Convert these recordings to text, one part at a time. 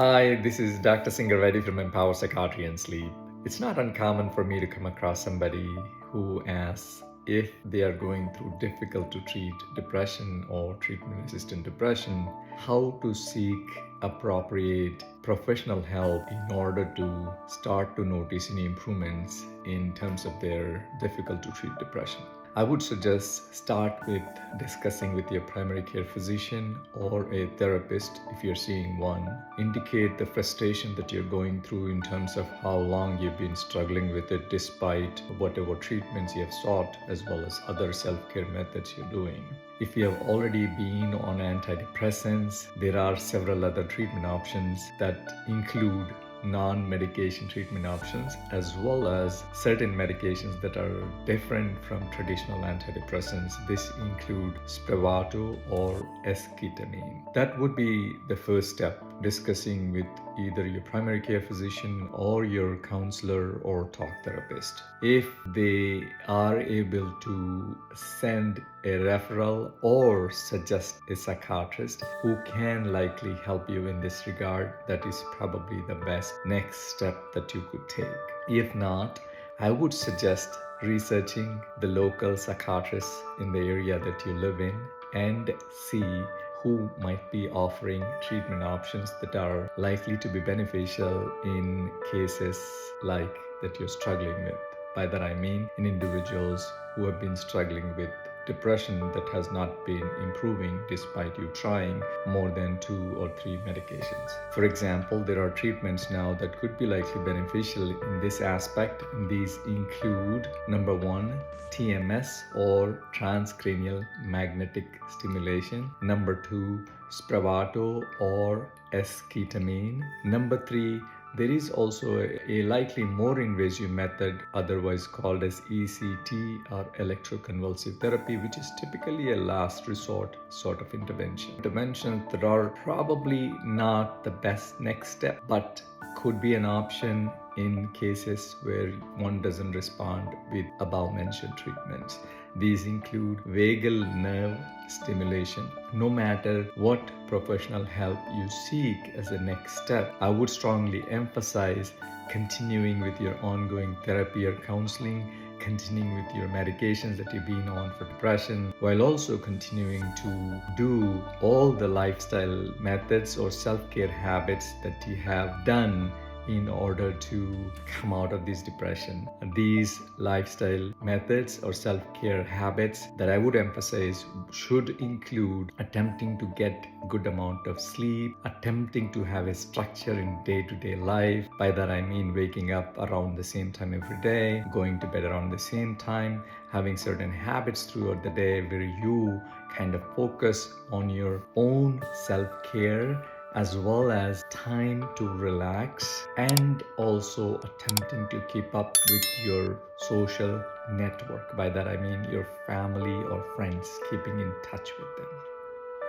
Hi, this is Dr. Singarvedi from Empower Psychiatry and Sleep. It's not uncommon for me to come across somebody who asks if they are going through difficult to treat depression or treatment resistant depression, how to seek appropriate professional help in order to start to notice any improvements in terms of their difficult to treat depression. I would suggest start with discussing with your primary care physician or a therapist if you're seeing one. Indicate the frustration that you're going through in terms of how long you've been struggling with it despite whatever treatments you have sought as well as other self-care methods you're doing. If you have already been on antidepressants, there are several other treatment options that include non-medication treatment options as well as certain medications that are different from traditional antidepressants. This include Spravato or esketamine. That would be the first step, discussing with either your primary care physician or your counselor or talk therapist. If they are able to send a referral or suggest a psychiatrist who can likely help you in this regard, that is probably the best next step that you could take. If not, I would suggest researching the local psychiatrists in the area that you live in and see who might be offering treatment options that are likely to be beneficial in cases like that you're struggling with. By that I mean in individuals who have been struggling with depression that has not been improving despite you trying more than 2 or 3 medications. For example, there are treatments now that could be likely beneficial in this aspect, and these include number 1, TMS or transcranial magnetic stimulation, number 2, Spravato or esketamine, number 3, there is also a likely more invasive method, otherwise called as ECT or electroconvulsive therapy, which is typically a last resort sort of intervention. Interventions that are probably not the best next step, but could be an option in cases where one doesn't respond with above mentioned treatments. These include vagal nerve stimulation. No matter what professional help you seek as a next step, I would strongly emphasize continuing with your ongoing therapy or counseling, continuing with your medications that you've been on for depression, while also continuing to do all the lifestyle methods or self-care habits that you have done in order to come out of this depression. And these lifestyle methods or self-care habits that I would emphasize should include attempting to get good amount of sleep, attempting to have a structure in day-to-day life. By that I mean waking up around the same time every day, going to bed around the same time, having certain habits throughout the day where you kind of focus on your own self-care as well as time to relax, and also attempting to keep up with your social network. By that I mean your family or friends, keeping in touch with them.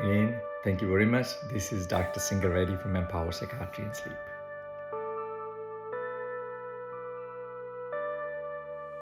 Again, thank you very much. This is Dr. Singarvedi from Empower Psychiatry and Sleep.